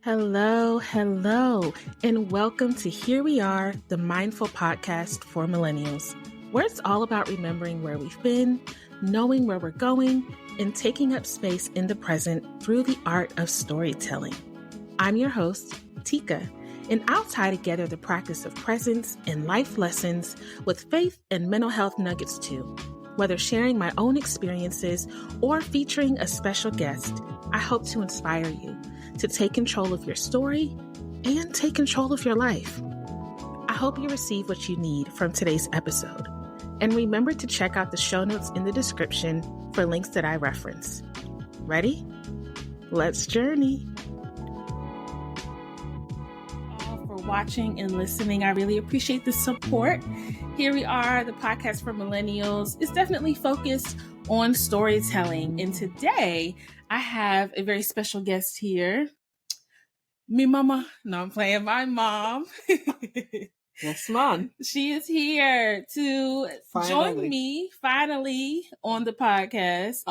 Hello, and welcome to Here We Are, the mindful podcast for millennials, where it's all about remembering where we've been, knowing where we're going, and taking up space in the present through the art of storytelling. I'm your host, Teka, and I'll tie together the practice of presence and life lessons with faith and mental health nuggets too. Whether sharing my own experiences or featuring a special guest, I hope to inspire you to take control of your story and take control of your life. I hope you receive what you need from today's episode. And remember to check out the show notes in the description for links that I reference. Ready? Let's journey. All for watching and listening. I really appreciate the support. Here We Are, the podcast for millennials. It's definitely focused on storytelling. And today I have a very special guest here. Me mama. No, I'm playing my mom. Yes, mom. She is here to join me finally on the podcast.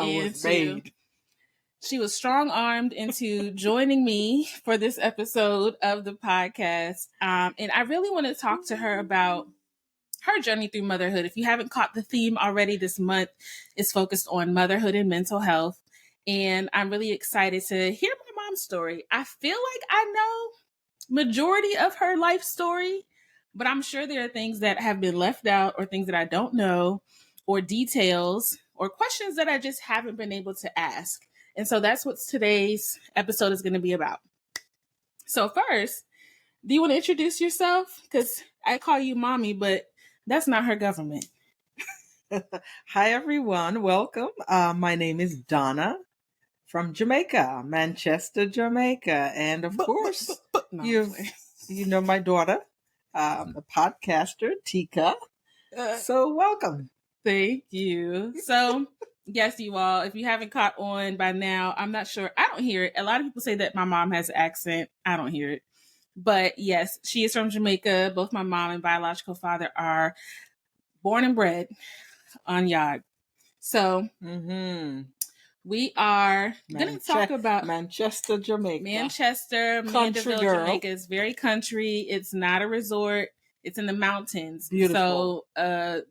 She was strong-armed into joining me for this episode of the podcast. And I really want to talk to her about her journey through motherhood. If you haven't caught the theme already, this month is focused on motherhood and mental health. And I'm really excited to hear my mom's story. I feel like I know majority of her life story, but I'm sure there are things that have been left out or things that I don't know or details or questions that I just haven't been able to ask. And so that's what today's episode is going to be about. So first, do you want to introduce yourself? Because I call you mommy, but that's not her government. Hi, everyone. Welcome. My name is Donna from Jamaica, Manchester, Jamaica. And of course, you know my daughter, a podcaster, Teka. So welcome. Thank you. So yes, you all, if you haven't caught on by now, I'm not sure. I don't hear it. A lot of people say that my mom has an accent. I don't hear it. But yes, she is from Jamaica. Both my mom and biological father are born and bred on Yard. So we are going to talk about Manchester, Jamaica. Manchester, Mandeville, Jamaica is very country. It's not a resort. It's in the mountains. Beautiful. So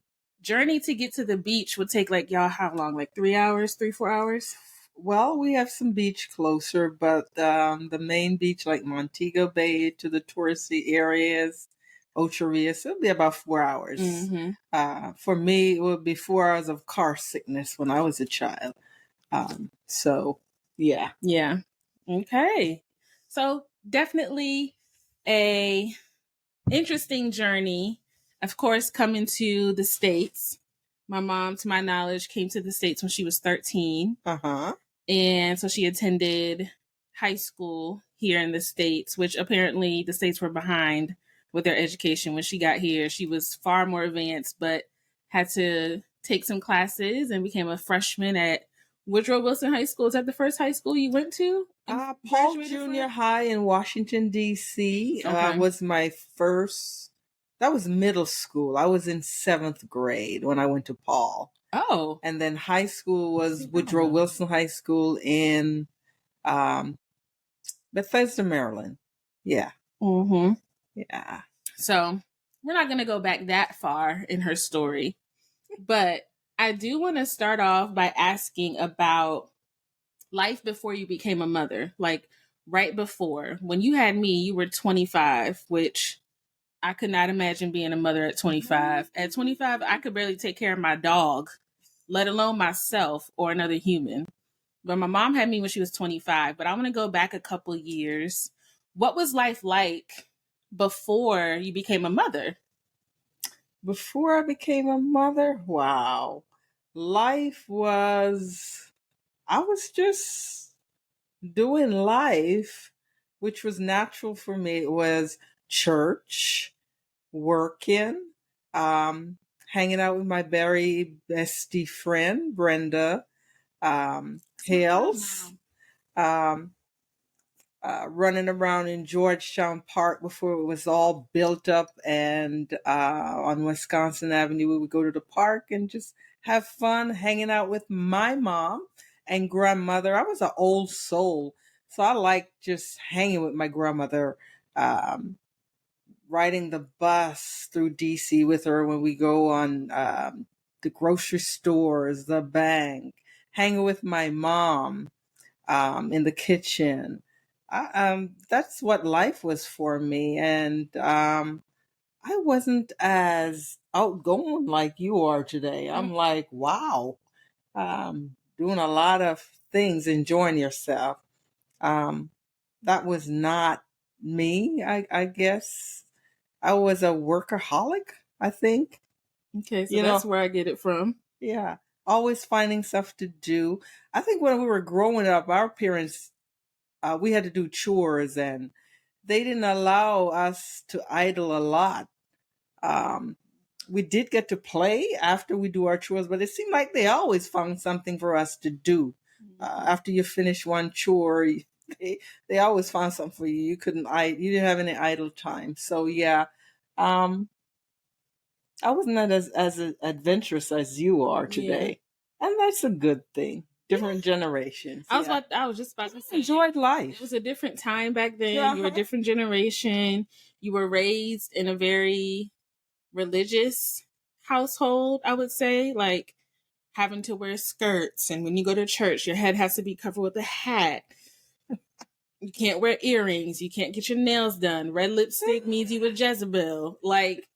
journey to get to the beach would take like y'all how long? Like 3 hours, 4 hours? Well, we have some beach closer, but the main beach like Montego Bay to the touristy areas, Ocheria, so it'll be about 4 hours. For me, it would be 4 hours of car sickness when I was a child. So, yeah. Yeah. Okay. So definitely a interesting journey. Of course, coming to the States. My mom, to my knowledge, came to the States when she was 13. And so she attended high school here in the States, which apparently the States were behind with their education. When she got here, she was far more advanced, but had to take some classes and became a freshman at Woodrow Wilson High School. Is that the first high school you went to? Paul Junior High in Washington, D.C. Was my first. That was middle school. I was in 7th grade when I went to Paul. Oh. And then high school was Woodrow Wilson High School in Bethesda, Maryland. Yeah. Yeah. So we're not going to go back that far in her story, but I do want to start off by asking about life before you became a mother. Like right before, when you had me, you were 25, which I could not imagine being a mother at 25. At 25, I could barely take care of my dog, let alone myself or another human. But my mom had me when she was 25. But I want to go back a couple years. What was life like before you became a mother? Before I became a mother? Wow. I was just doing life, which was natural for me. It was church, working, hanging out with my very bestie friend, Brenda Hales, running around in Georgetown Park before it was all built up, and on Wisconsin Avenue, we would go to the park and just have fun hanging out with my mom and grandmother. I was an old soul. So I like just hanging with my grandmother, riding the bus through DC with her when we go on the grocery stores, the bank, hanging with my mom in the kitchen. That's what life was for me. And I wasn't as outgoing like you are today. I'm like, wow, doing a lot of things, enjoying yourself. That was not me, I guess. I was a workaholic, I think. Okay, so that's where I get it from. Yeah, always finding stuff to do. I think when we were growing up, our parents, we had to do chores and they didn't allow us to idle a lot. We did get to play after we do our chores, but it seemed like they always found something for us to do. After you finish one chore, they always found something for you. You you didn't have any idle time. So yeah, I wasn't as adventurous as you are today, and that's a good thing. Different generations. I was just about to say, enjoyed life. It was a different time back then. You were a different generation. You were raised in a very religious household, I would say, like having to wear skirts, and when you go to church, your head has to be covered with a hat. You can't wear earrings. You can't get your nails done. Red lipstick means you a Jezebel. Like,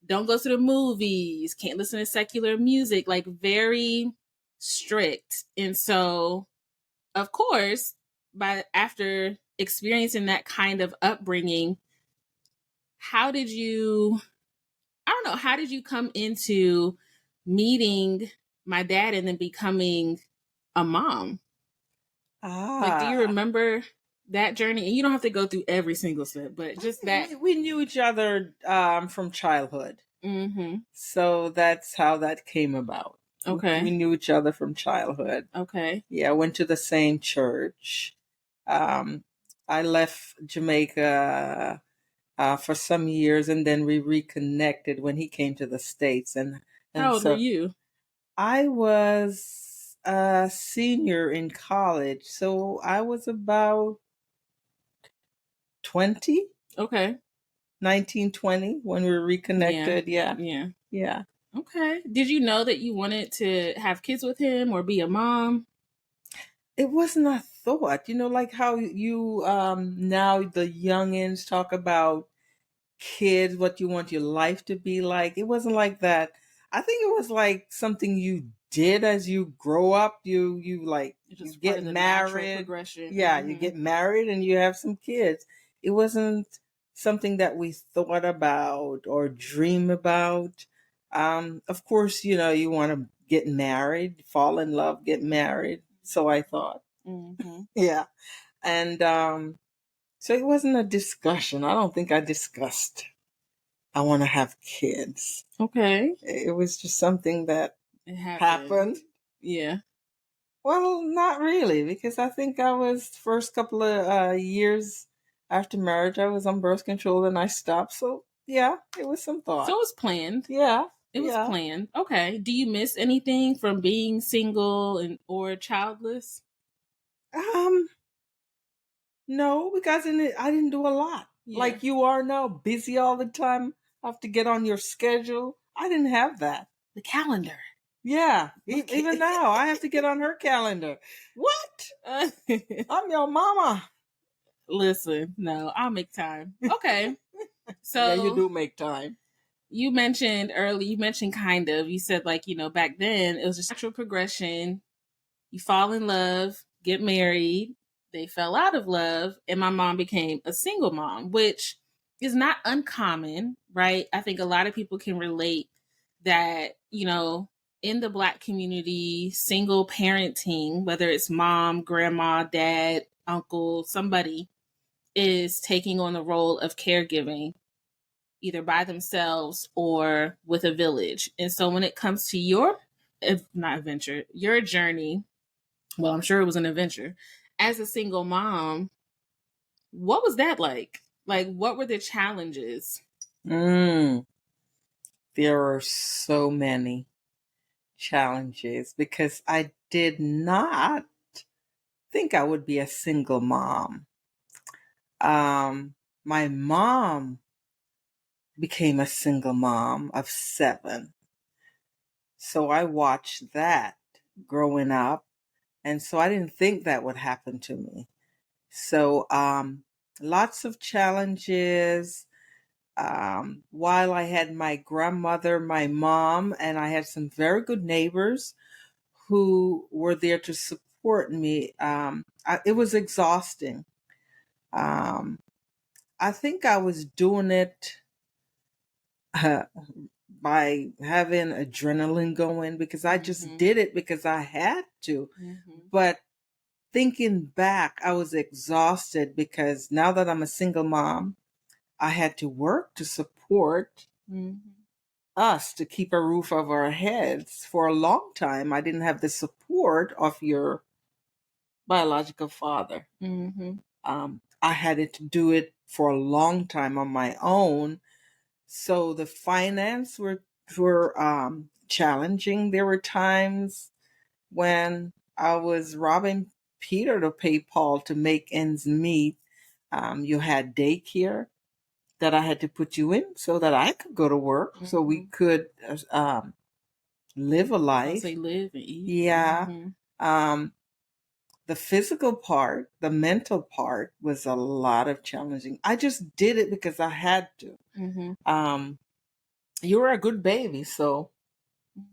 don't go to the movies. Can't listen to secular music. Like, very strict. And so, of course, after experiencing that kind of upbringing, how did you come into meeting my dad and then becoming a mom? Like, do you remember that journey? And you don't have to go through every single step, but just that. We knew each other from childhood. Mm-hmm. So that's how that came about. Okay. We knew each other from childhood. Okay. Yeah, went to the same church. I left Jamaica for some years, and then we reconnected when he came to the States. And how old were you? I was a senior in college, so I was about 20. Okay. 1920 when we were reconnected. Yeah. Okay. Did you know that you wanted to have kids with him or be a mom? It wasn't a thought, like how you now the youngins talk about kids, what you want your life to be like. It wasn't like that. I think it was like something you did as you grow up. You get married. Progression. Yeah, Mm-hmm. You get married and you have some kids. It wasn't something that we thought about or dream about. Of course, you want to get married, fall in love, get married. So I thought. Mm-hmm. Yeah. And so it wasn't a discussion. I don't think I discussed I want to have kids. Okay. It was just something that happened. Yeah. Well, not really, because I think I was first couple of years after marriage, I was on birth control and I stopped. So yeah, it was some thought. So it was planned. Yeah. It was planned. Okay. Do you miss anything from being single or childless? No, because I didn't do a lot. Yeah. Like you are now, busy all the time, have to get on your schedule. I didn't have that. The calendar. Yeah. Okay. Even now, I have to get on her calendar. What? I'm your mama. Listen, no, I'll make time. Okay. So yeah, you do make time. You mentioned kind of, you said like, back then it was just natural progression. You fall in love, get married, they fell out of love, and my mom became a single mom, which is not uncommon, right? I think a lot of people can relate that, in the Black community, single parenting, whether it's mom, grandma, dad, uncle, somebody is taking on the role of caregiving, either by themselves or with a village. And so when it comes to your journey, well, I'm sure it was an adventure. As a single mom, what was that like? Like, what were the challenges? There are so many challenges because I did not think I would be a single mom. My mom became a single mom of 7. So I watched that growing up. And so I didn't think that would happen to me. So lots of challenges. While I had my grandmother, my mom, and I had some very good neighbors who were there to support me, it was exhausting. Um, I think I was doing it uh, by having adrenaline going because I just did it because I had to. But thinking back, I was exhausted because now that I'm a single mom, I had to work to support us to keep a roof over our heads. For a long time, I didn't have the support of your biological father. I had to do it for a long time on my own. So the finance were challenging. There were times when I was robbing Peter to pay Paul to make ends meet. You had daycare that I had to put you in so that I could go to work, so we could live a life. They live and eat. Yeah. The physical part, the mental part was a lot of challenging. I just did it because I had to. You were a good baby, so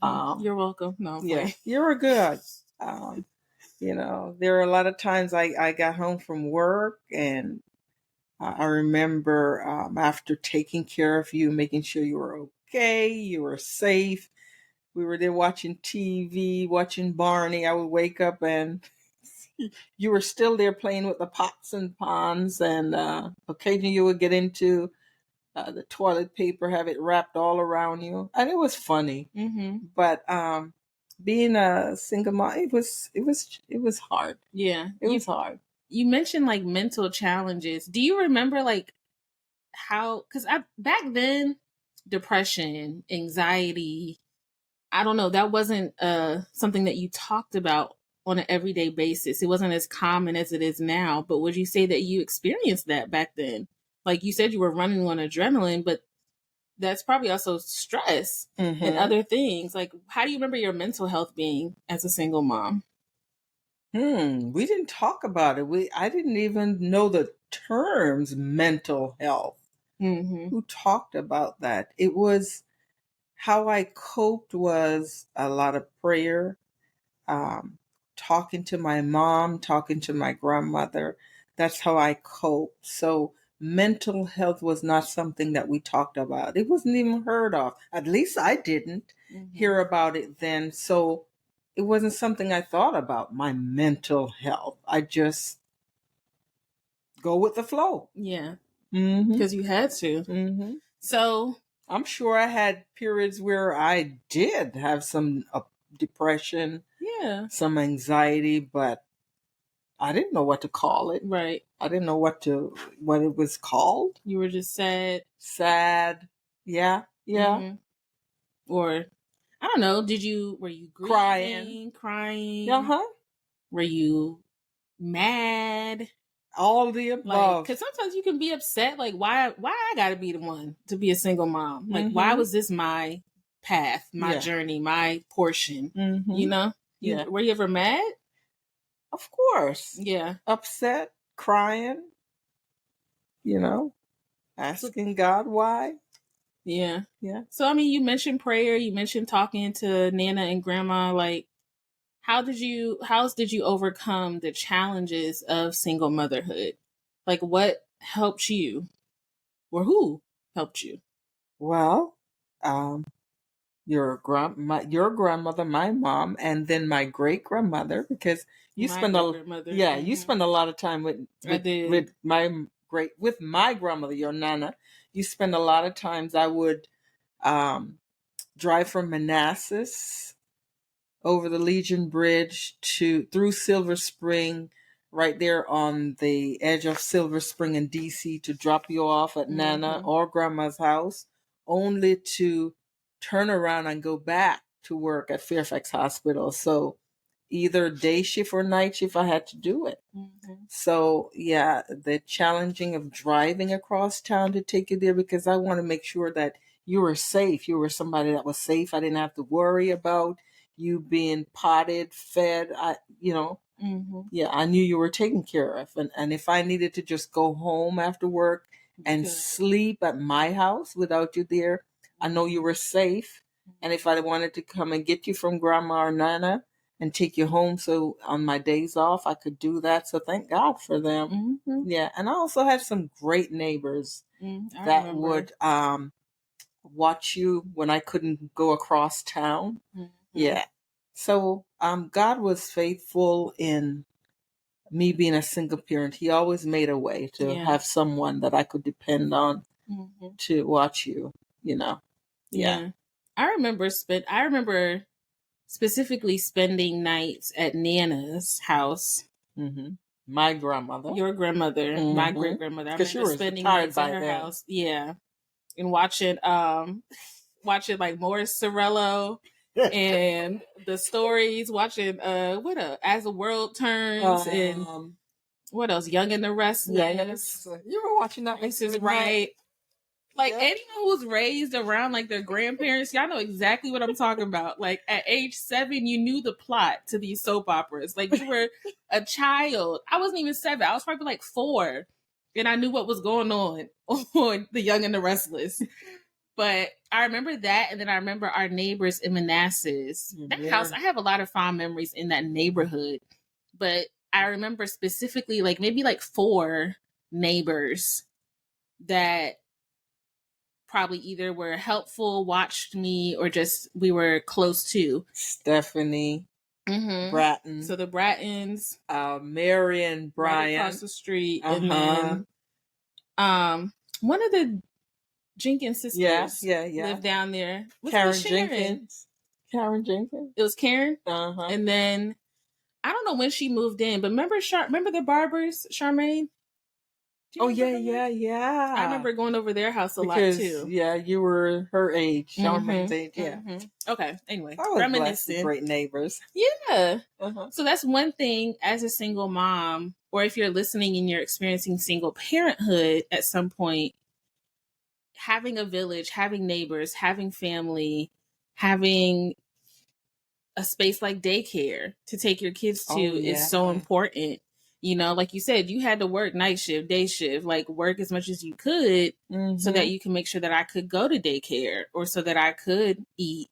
you're welcome. No, yeah, you were good. There were a lot of times I got home from work and I remember after taking care of you, making sure you were okay, you were safe. We were there watching TV, watching Barney. I would wake up and you were still there playing with the pots and pans, and occasionally you would get into the toilet paper, have it wrapped all around you, and it was funny. But being a single mom, it was hard. Yeah, it was hard. You mentioned like mental challenges. Do you remember like how? Because back then, depression, anxiety, I don't know, that wasn't something that you talked about on an everyday basis. It wasn't as common as it is now. But would you say that you experienced that back then? Like you said, you were running on adrenaline, but that's probably also stress and other things. Like, how do you remember your mental health being as a single mom? We didn't talk about it. I didn't even know the terms mental health. Who talked about that? It was how I coped was a lot of prayer, talking to my mom, talking to my grandmother. That's how I coped. So mental health was not something that we talked about. It wasn't even heard of. At least I didn't hear about it then. So it wasn't something I thought about, my mental health. I just go with the flow. Yeah. Because you had to. So I'm sure I had periods where I did have some depression, some anxiety, but I didn't know what to call it. Right. I didn't know what it was called. You were just sad. Sad. Yeah. Or I don't know. Were you grieving, crying? Were you mad? All the above. Because sometimes you can be upset. Like, why I got to be the one to be a single mom? Like, why was this my path, my journey, my portion? You know? Were you ever mad? Of course. Yeah. Upset, crying, asking God why. Yeah. So, I mean, you mentioned prayer, you mentioned talking to Nana and Grandma. Like, how did you overcome the challenges of single motherhood? Like, what helped you? Or who helped you? Well, your grandmother, my mom, and then my great grandmother, because you spend a lot of time with my grandmother, your nana. You spend a lot of times. I would drive from Manassas over the Legion Bridge through Silver Spring, right there on the edge of Silver Spring in DC, to drop you off at Nana or Grandma's house, only to turn around and go back to work at Fairfax Hospital. So either day shift or night shift, I had to do it. So yeah, the challenging of driving across town to take you there, because I want to make sure that you were safe. You were somebody that was safe. I didn't have to worry about you being potted, fed. Yeah, I knew you were taken care of. And if I needed to just go home after work and sleep at my house without you there, I know you were safe. And if I wanted to come and get you from grandma or nana and take you home, so on my days off, I could do that. So thank God for them. Yeah. And I also had some great neighbors that would watch you when I couldn't go across town. Yeah. So God was faithful in me being a single parent. He always made a way to have someone that I could depend on to watch you, Yeah. I remember specifically spending nights at Nana's house. My grandmother. Your grandmother, my great grandmother. I remember spending nights at her house. Yeah. And watching like Morris Cerullo and the stories, watching As the World Turns, and what else? Young and the Restless. You were watching that. This is right. Like anyone who's raised around like their grandparents, y'all know exactly what I'm talking about. Like at age 7, you knew the plot to these soap operas. Like you were a child. I wasn't even 7. I was probably like 4. And I knew what was going on The Young and the Restless. But I remember that, and then I remember our neighbors in Manassas. That house, I have a lot of fond memories in that neighborhood. But I remember specifically like maybe like 4 neighbors that probably either were helpful, watched me, or just we were close to. Stephanie, Bratton. So the Brattons, Mary and Brian, right across the street, and then one of the Jenkins sisters, lived down there. Karen Jenkins. Karen Jenkins. It was Karen. And then I don't know when she moved in, but remember the Barbers, Charmaine? Oh yeah. I remember going over their house a lot too. Yeah, you were her age, Charmaine's age. Yeah. Okay. Anyway, reminiscing. Great neighbors. Yeah. So that's one thing as a single mom, or if you're listening and you're experiencing single parenthood at some point, having a village, having neighbors, having family, having a space like daycare to take your kids to is so important. You know, like you said, you had to work night shift, day shift, like work as much as you could so that you can make sure that I could go to daycare or so that I could eat.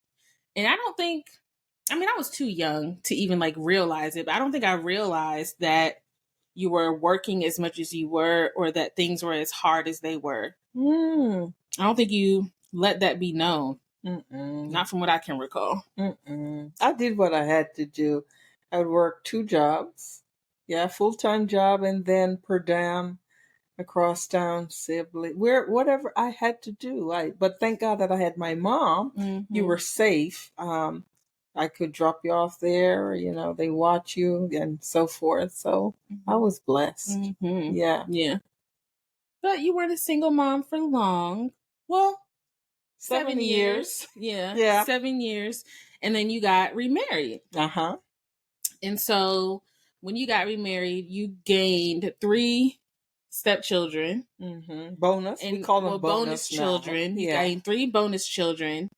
And I was too young to even like realize it, but I don't think I realized that you were working as much as you were or that things were as hard as they were. I don't think you let that be known. Not from what I can recall. I did what I had to do. I would work 2 jobs. Yeah, full-time job, and then per diem across town, sibling, whatever I had to do. But thank God that I had my mom. You were safe. I could drop you off there. They watch you and so forth. So I was blessed. Yeah. But you weren't a single mom for long. Well, 7 years. Yeah. 7 years. And then you got remarried. And so when you got remarried, you gained 3 stepchildren. Bonus. We call them bonus children. You gained 3 bonus children.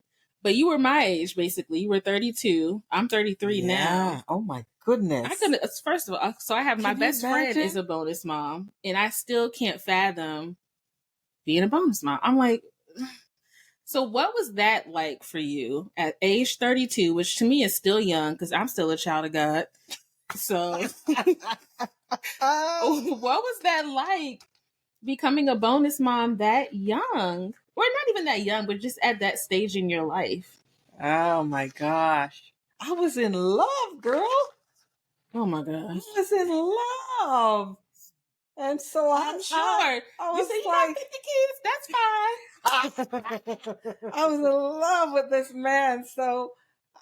But you were my age, basically. You were 32. I'm 33 now. Oh, my goodness. First of all, so I have my best friend is a bonus mom. And I still can't fathom being a bonus mom. I'm like... So what was that like for you at age 32, which to me is still young because I'm still a child of God. So what was that like becoming a bonus mom that young? Or not even that young, but just at that stage in your life? Oh my gosh. I was in love, girl. Oh my gosh. I was in love. And so I'm sure. You said you got 50 kids. That's fine. I was in love with this man. So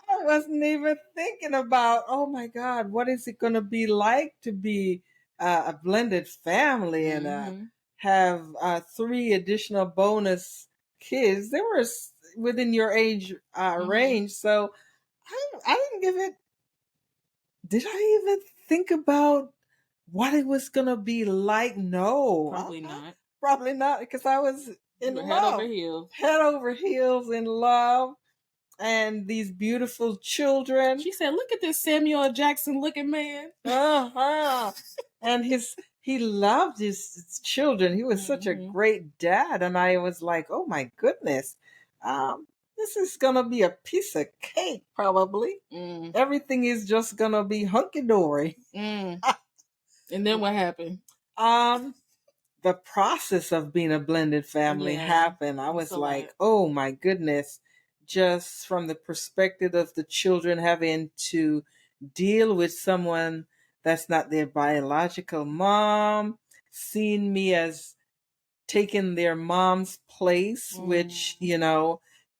I wasn't even thinking about, oh my God, what is it going to be like to be a blended family and have 3 additional bonus kids? They were within your age range. So I didn't give it did I even think about what it was going to be like? No. Probably not. Probably not, because I was in love. Head over heels. Head over heels in love. And these beautiful children. She said, look at this Samuel L. Jackson looking man. And he loved his children. He was such a great dad. And I was like, oh my goodness. This is going to be a piece of cake, probably. Everything is just going to be hunky-dory. And then what happened? The process of being a blended family happened. I was like, oh my goodness. Just from the perspective of the children having to deal with someone that's not their biological mom, seeing me as taking their mom's place, which,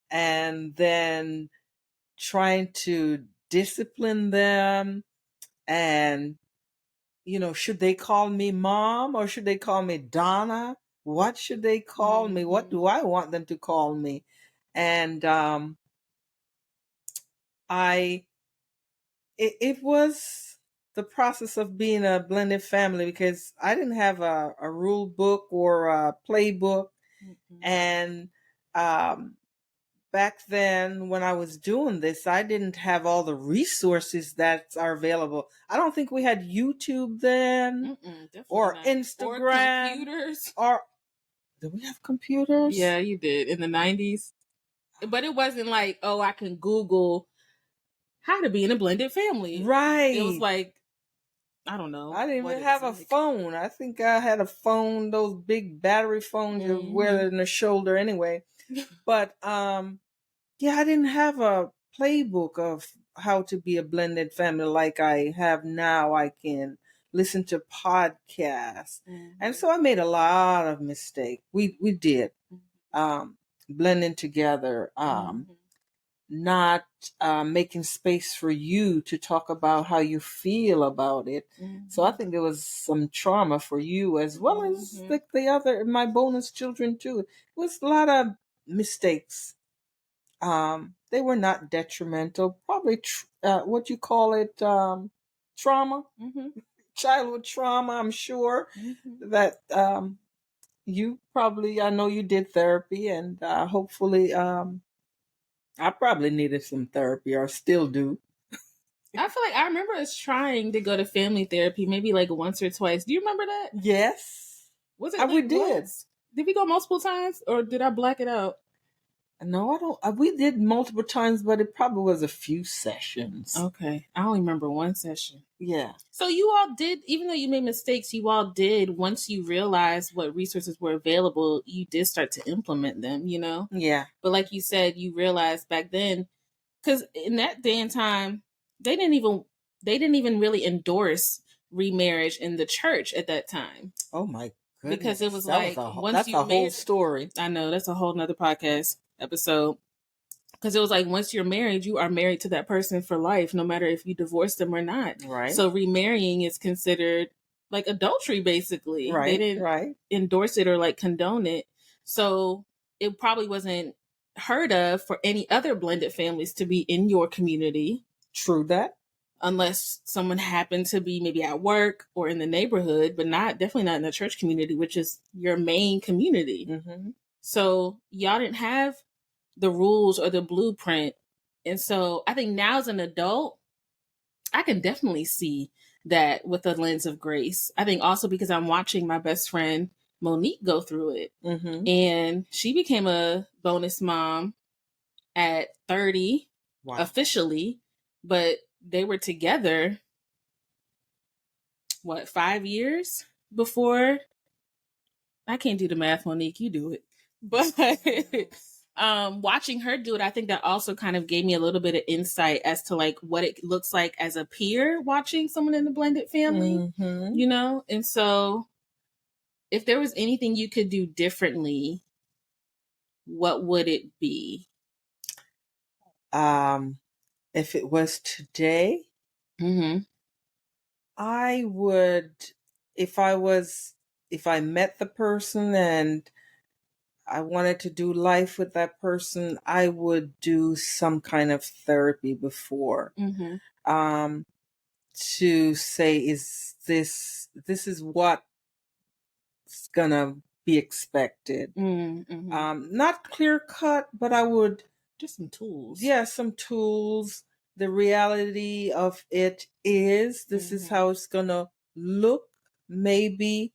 and then trying to discipline them. And, should they call me mom or should they call me Donna? What should they call me? What do I want them to call me? And it was the process of being a blended family, because I didn't have a rule book or a playbook. And back then when I was doing this, I didn't have all the resources that are available. I don't think we had YouTube then, or Instagram, or computers. Or did we have computers? Yeah, you did in the 90s. But it wasn't like, oh, I can Google how to be in a blended family. Right. It was like, I don't know. I didn't even have a phone. I think I had a phone, those big battery phones you wear in the shoulder anyway. But I didn't have a playbook of how to be a blended family like I have now. I can listen to podcasts. And so I made a lot of mistakes. We did. Blending together. Not making space for you to talk about how you feel about it. So I think there was some trauma for you as well as the other, my bonus children too. It was a lot of mistakes. They were not detrimental. Probably what you call it, trauma, childhood trauma. I'm sure that you probably, I know you did therapy, and hopefully I probably needed some therapy, or still do. I feel like I remember us trying to go to family therapy maybe like once or twice. Do you remember that? Yes. Was it? Like we did. Once? Did we go multiple times, or did I black it out? No, I don't. We did multiple times, but it probably was a few sessions. Okay. I only remember one session. Yeah. So you all did, even though you made mistakes, you all did, once you realized what resources were available, you did start to implement them, Yeah. But like you said, you realized back then, because in that day and time, they didn't even really endorse remarriage in the church at that time. Oh my goodness. Because it was that's a whole story. I know, that's a whole nother podcast episode. Because it was like, once you're married, you are married to that person for life, no matter if you divorce them or not. Right. So remarrying is considered like adultery, basically. Right. They didn't endorse it or like condone it. So it probably wasn't heard of for any other blended families to be in your community. True that. Unless someone happened to be maybe at work or in the neighborhood, but definitely not in the church community, which is your main community. So y'all didn't have the rules or the blueprint. And so I think now as an adult, I can definitely see that with a lens of grace. I think also because I'm watching my best friend Monique go through it. And she became a bonus mom at 30 officially, but they were together, 5 years before? I can't do the math, Monique, you do it. But watching her do it, I think that also kind of gave me a little bit of insight as to like what it looks like as a peer watching someone in a blended family, And so if there was anything you could do differently, what would it be? If it was today, I would, if I met the person and I wanted to do life with that person, I would do some kind of therapy before. to say, is this is what's gonna be expected. Not clear cut, but I would just some tools. Yeah, some tools. The reality of it is this is how it's gonna look, maybe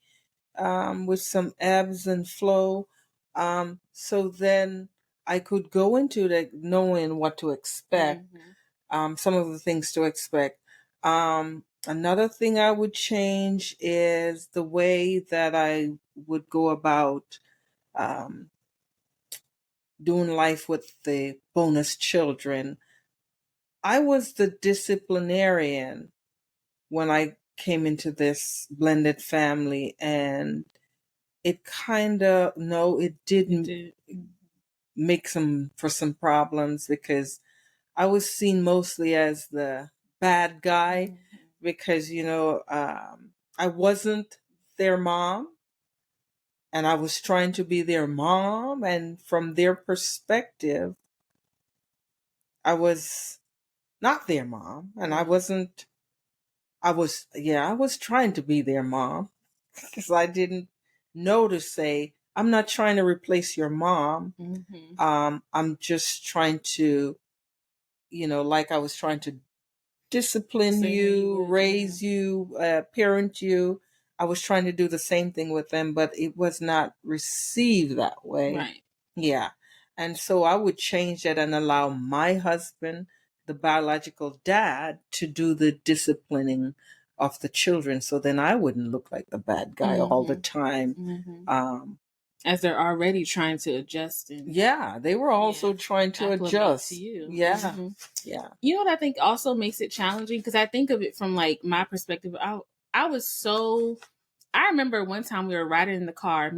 with some ebbs and flow. So then I could go into it knowing what to expect, some of the things to expect. Another thing I would change is the way that I would go about doing life with the bonus children. I was the disciplinarian when I came into this blended family, and it kind of, no, it didn't make some problems, because I was seen mostly as the bad guy, because, I wasn't their mom, and I was trying to be their mom, and from their perspective, I was not their mom, and I was trying to be their mom, because I didn't know to say, I'm not trying to replace your mom. I'm just trying to, like I was trying to discipline you, raise you, parent you. I was trying to do the same thing with them, but it was not received that way. Right. Yeah. And so I would change that and allow my husband, the biological dad, to do the disciplining of the children. So then I wouldn't look like the bad guy all the time. As they're already trying to adjust. They were also trying to adjust to you. Yeah. You know what I think also makes it challenging? Because I think of it from like my perspective. I remember one time we were riding in the car,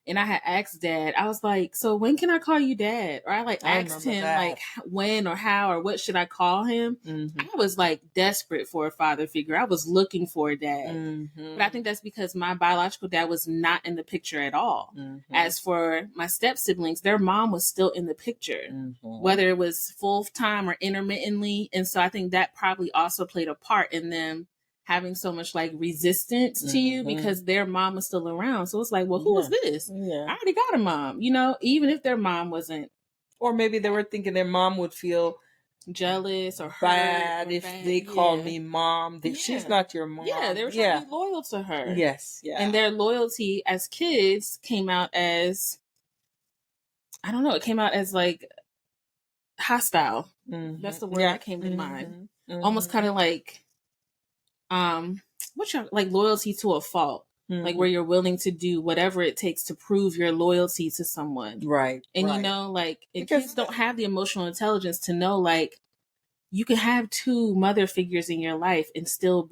and I had asked Dad, I was like, so when can I call you Dad? Or I asked him like when or how or what should I call him? I was like desperate for a father figure. I was looking for a dad. But I think that's because my biological dad was not in the picture at all. As for my step siblings, their mom was still in the picture, whether it was full time or intermittently. And so I think that probably also played a part in them having so much like resistance to you, because their mom was still around. So it's like, well, who is this? I already got a mom, even if their mom wasn't. Or maybe they were thinking their mom would feel jealous or bad if they call me mom. She's not your mom. Yeah, they were trying to be loyal to her. Yes, yeah. And their loyalty as kids came out as, I don't know, it came out as like hostile. That's the word that came to mind. Almost kind of like, like loyalty to a fault, like where you're willing to do whatever it takes to prove your loyalty to someone, right? And and kids don't have the emotional intelligence to know, like, you can have two mother figures in your life and still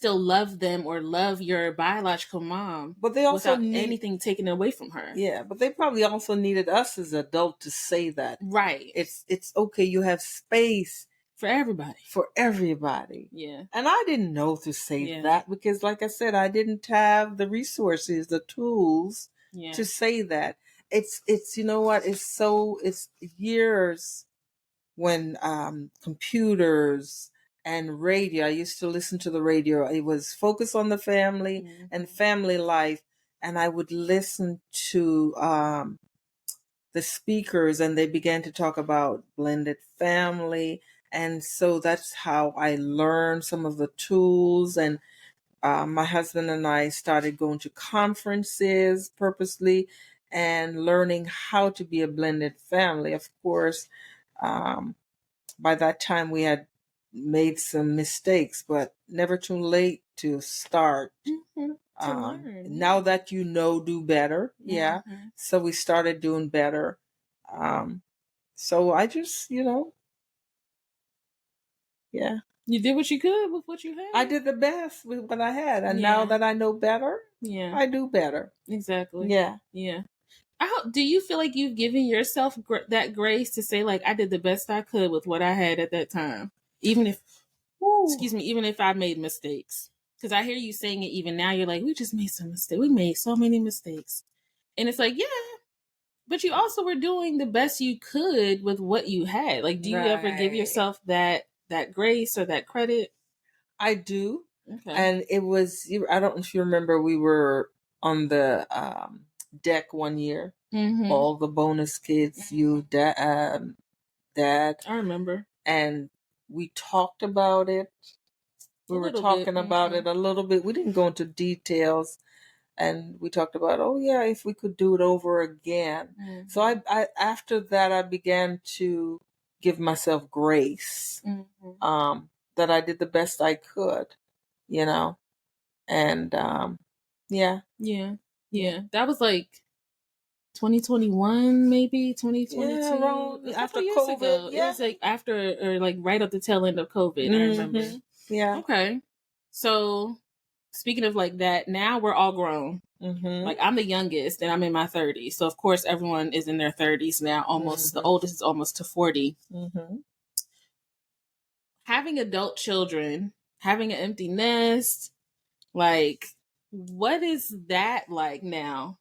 love them or love your biological mom, but they also without anything taken away from her. Yeah, but they probably also needed us as adults to say that, right? It's okay. You have space. For everybody. Yeah. And I didn't know to say that, because like I said, I didn't have the resources, the tools to say that. It's you know what? It's years when computers and radio. I used to listen to the radio. It was focused on the family and family life. And I would listen to the speakers, and they began to talk about blended family. And so that's how I learned some of the tools. And my husband and I started going to conferences purposely and learning how to be a blended family. Of course, by that time we had made some mistakes, but never too late to start. To learn. Now that do better. Yeah. So we started doing better. So I just, yeah. You did what you could with what you had. I did the best with what I had. And now that I know better, I do better. Exactly. Yeah. Yeah. Do you feel like you've given yourself that grace to say, like, I did the best I could with what I had at that time? Even if I made mistakes. Because I hear you saying it even now. You're like, we just made some mistakes. We made so many mistakes. And it's like, yeah. But you also were doing the best you could with what you had. Like, do you ever give yourself that that grace or that credit? I do. Okay. And it was, I don't know if you remember, we were on the deck one year. All the bonus kids, you, dad. I remember. And we talked about it. We were talking about it a little bit. We didn't go into details. And we talked about, oh yeah, if we could do it over again. So I after that, I began to give myself grace, that I did the best I could, and yeah. That was like 2021, maybe 2022. Yeah, around after years COVID. Ago. Yeah. It was like after or like right at the tail end of COVID. I remember. Yeah. Okay. So speaking of like that, now we're all grown. Like I'm the youngest and I'm in my 30s. So of course everyone is in their 30s now. Almost the oldest is almost to 40. Having adult children, having an empty nest, like what is that like now?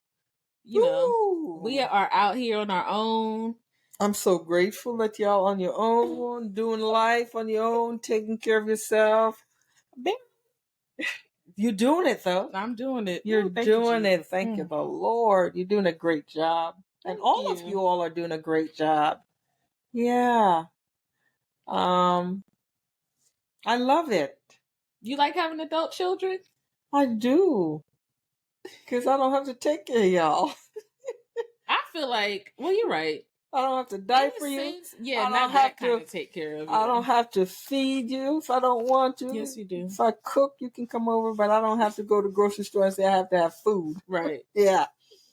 We are out here on our own. I'm so grateful that y'all on your own, doing life on your own, taking care of yourself. You're doing it, though. I'm doing it. You're doing it. Thank you, the Lord. You're doing a great job. And all of you all are doing a great job. Yeah. I love it. You like having adult children? I do. Because I don't have to take care of y'all. I feel like, well, you're right. I don't have to die for you. Yeah, not that kind of take care of you. I don't have to feed you if I don't want to. Yes, you do. If I cook, you can come over, but I don't have to go to the grocery store and say I have to have food. Right. Yeah.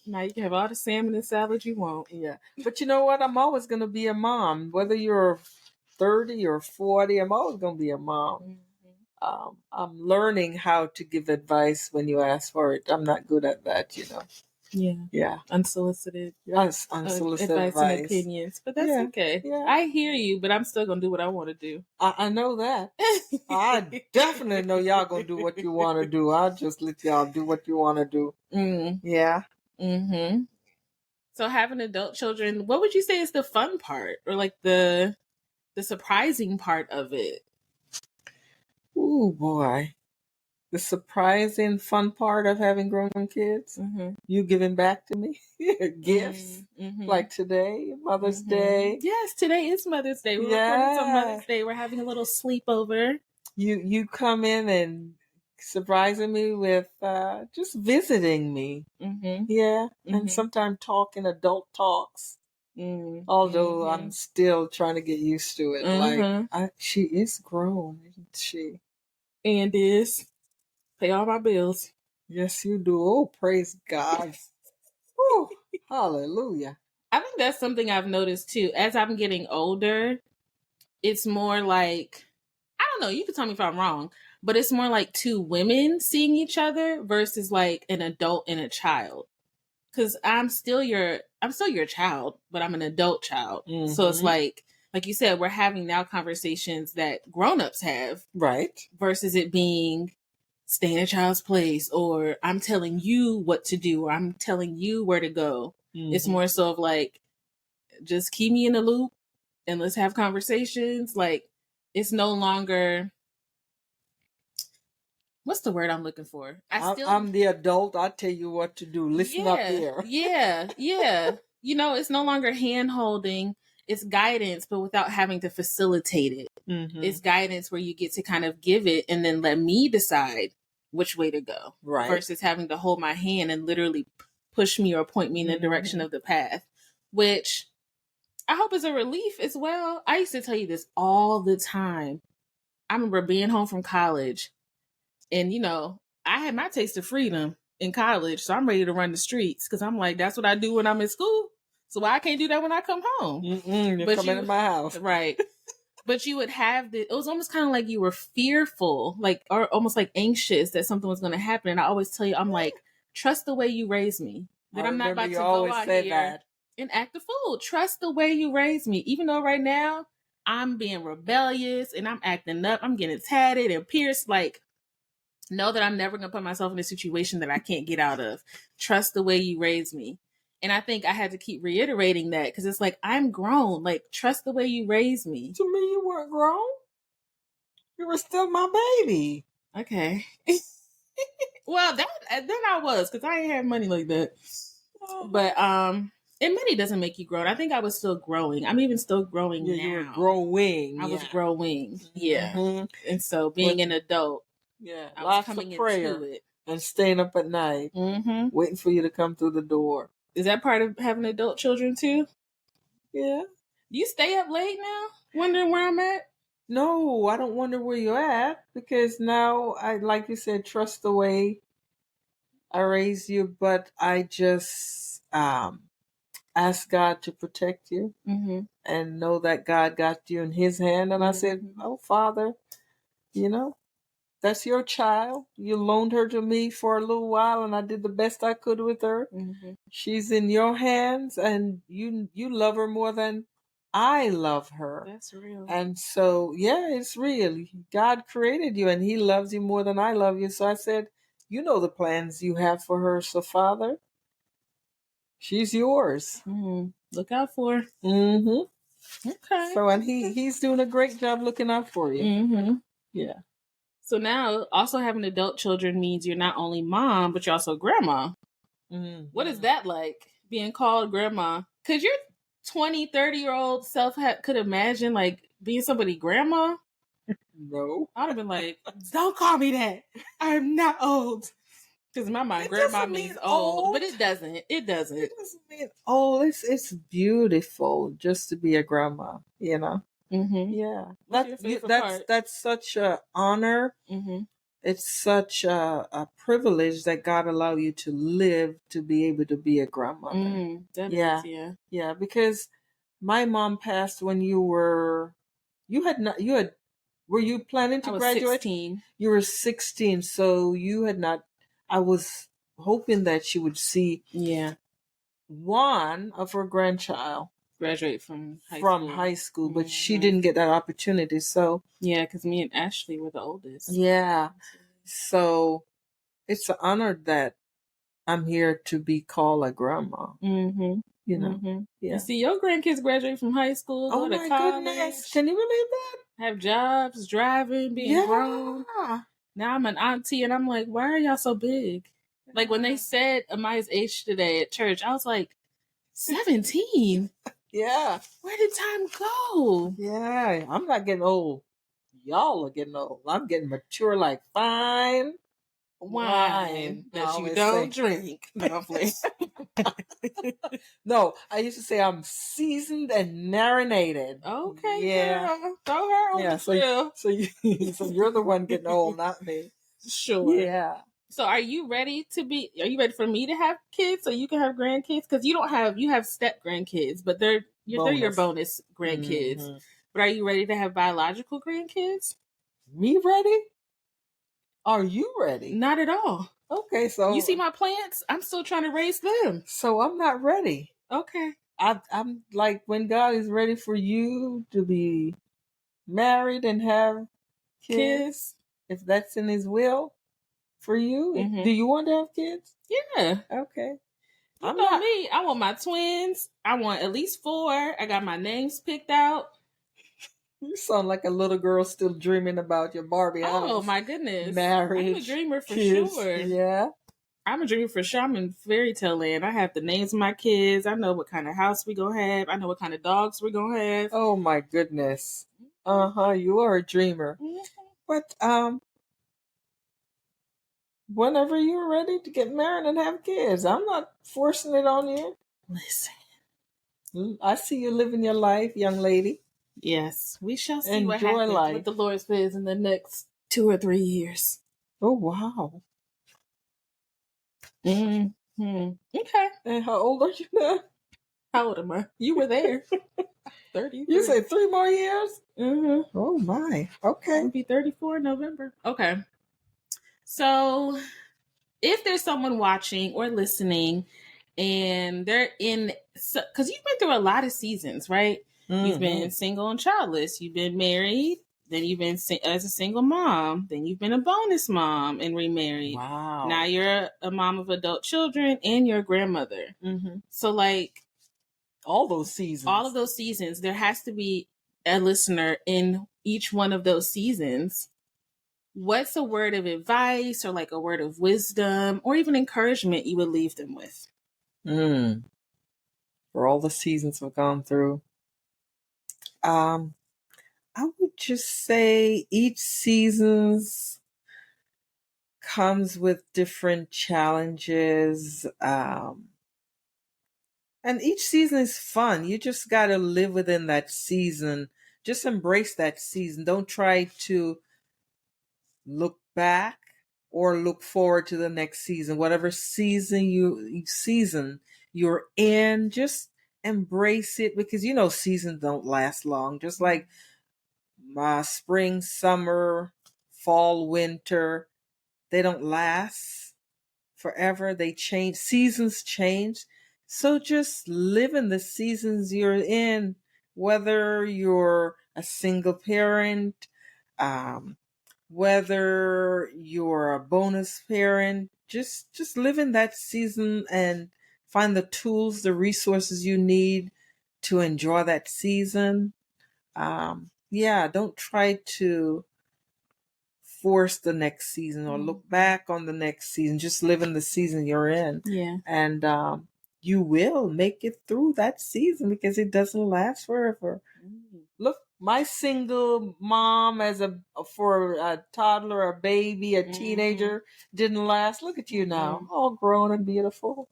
Now you can have all the salmon and salad you want. Yeah. But you know what? I'm always going to be a mom. Whether you're 30 or 40, I'm always going to be a mom. I'm learning how to give advice when you ask for it. I'm not good at that, Yeah. Unsolicited. Yes, unsolicited advice and opinions. But that's okay. Yeah. I hear you, but I'm still going to do what I want to do. I know that. I definitely know y'all going to do what you want to do. I'll just let y'all do what you want to do. Yeah. So having adult children, what would you say is the fun part or like the surprising part of it? Ooh, boy. The surprising fun part of having grown kids, you giving back to me gifts like today, Mother's Day. Yes, today is Mother's Day. We're recording on Mother's Day. We're having a little sleepover. You come in and surprising me with just visiting me. And sometimes talking adult talks. Although I'm still trying to get used to it. Like she is grown, isn't she? And is. Pay all my bills. Yes, you do. Oh, praise God. Whew, hallelujah. I think that's something I've noticed too. As I'm getting older, it's more like, I don't know, you can tell me if I'm wrong, but it's more like two women seeing each other versus like an adult and a child. Because I'm still your child, but I'm an adult child. So it's like you said, we're having now conversations that grown-ups have. Right. Versus it being stay in a child's place, or I'm telling you what to do, or I'm telling you where to go. It's more so of like, just keep me in the loop and let's have conversations. Like, it's no longer, what's the word I'm looking for? I'm the adult. I tell you what to do. Listen up here. Yeah. It's no longer hand holding. It's guidance, but without having to facilitate it. It's guidance where you get to kind of give it and then let me decide which way to go. Right. Versus having to hold my hand and literally push me or point me in the direction of the path, which I hope is a relief as well. I used to tell you this all the time. I remember being home from college and, I had my taste of freedom in college. So I'm ready to run the streets because I'm like, that's what I do when I'm in school. So why I can't do that when I come home? You're coming to my house. Right. But you would have it was almost kind of like you were fearful, like, or almost like anxious that something was going to happen. And I always tell you, I'm like, trust the way you raised me. That I'm not about to go out here and act a fool. Trust the way you raised me. Even though right now I'm being rebellious and I'm acting up, I'm getting tatted and pierced. Like, know that I'm never going to put myself in a situation that I can't get out of. Trust the way you raised me. And I think I had to keep reiterating that because it's like, I'm grown. Like, trust the way you raised me. To me, you weren't grown. You were still my baby. Okay. Well, then I was, because I ain't had money like that. But and money doesn't make you grown. I think I was still growing. I'm even still growing now. You were growing. I was growing. Yeah. Mm-hmm. And so being an adult, I was coming of prayer into it. And staying up at night, waiting for you to come through the door. Is that part of having adult children too? Yeah. Do you stay up late now, wondering where I'm at? No, I don't wonder where you're at, because now I, like you said, trust the way I raised you, but I just ask God to protect you and know that God got you in His hand. And I said, "Oh, Father, you know, that's your child. You loaned her to me for a little while, and I did the best I could with her. She's in your hands, and you love her more than I love her." That's real. And so, yeah, it's real. God created you, and He loves you more than I love you. So I said, you know the plans you have for her. So, Father, she's yours. Look out for her. Okay. So, and he's doing a great job looking out for you. Yeah. So now, also having adult children means you're not only mom, but you're also grandma. What is that like, being called grandma? Because your 20, 30-year-old self could imagine, like, being somebody grandma? No. I'd have been like, don't call me that. I'm not old. Because in my mind, grandma means old, but it doesn't. It doesn't. It doesn't mean old. It's beautiful just to be a grandma, you know? Yeah. That's such an honor. It's such a privilege that God allowed you to live to be able to be a grandmother. Yeah, because my mom passed when were you planning to graduate? 16. You were 16, so you had not. I was hoping that she would see one of her grandchild graduate from high school, but she didn't get that opportunity. So because me and Ashley were the oldest. Yeah, so it's an honor that I'm here to be called a grandma. You know, yeah. And see your grandkids graduate from high school, go to college. Goodness. Can you believe that? Have jobs, driving, being grown. Now I'm an auntie, and I'm like, why are y'all so big? Like when they said Amaya's age today at church, I was like, 17. Yeah. Where did time go? Yeah, I'm not getting old. Y'all are getting old. I'm getting mature like fine wine that you don't drink. No, no, I used to say I'm seasoned and marinated. Okay, yeah. Throw her on the grill. So you're the one getting old, not me. Sure. Yeah. So are you ready for me to have kids so you can have grandkids? Because you have step grandkids, but they're your bonus grandkids. But are you ready to have biological grandkids? Me ready? Are you ready? Not at all. Okay, so you see my plants? I'm still trying to raise them. So I'm not ready. Okay. I'm like, when God is ready for you to be married and have kids, if that's in His will for you. Do you want to have kids? Yeah. Okay. You know me. I want my twins. I want at least 4. I got my names picked out. You sound like a little girl still dreaming about your Barbie house. Oh my goodness. Marriage. I'm a dreamer for kids. Sure. Yeah. I'm a dreamer for sure. I'm in fairy tale land. I have the names of my kids. I know what kind of house we're going to have. I know what kind of dogs we're going to have. Oh my goodness. You are a dreamer. But whenever you're ready to get married and have kids, I'm not forcing it on you. Listen. I see you living your life, young lady. Yes, we shall see what happens, what the Lord says in the next 2 or 3 years. Oh, wow. Okay. And how old are you now? How old am I? You were there. 30. You say 3 more years? Oh, my. Okay. I'll be 34 in November. Okay. So if there's someone watching or listening and they're because you've been through a lot of seasons, right? You've been single and childless. You've been married. Then you've been as a single mom. Then you've been a bonus mom and remarried. Wow. Now you're a mom of adult children and you're a grandmother. So like all of those seasons, there has to be a listener in each one of those seasons, what's a word of advice or like a word of wisdom or even encouragement you would leave them with? For all the seasons we've gone through. I would just say each season's comes with different challenges. And each season is fun. You just got to live within that season. Just embrace that season. Don't try to look back or look forward to the next season. Whatever season you're in, just embrace it, because seasons don't last long. Just like spring, summer, fall, winter, they don't last forever. They change. Seasons change. So just live in the seasons you're in, whether you're a single parent, whether you're a bonus parent. Just live in that season and find the tools, the resources you need to enjoy that season. Don't try to force the next season or look back on the next season. Just live in the season you're in. Yeah. And you will make it through that season, because it doesn't last forever. Look, my single mom for a toddler, a baby, a teenager didn't last. Look at you now, all grown and beautiful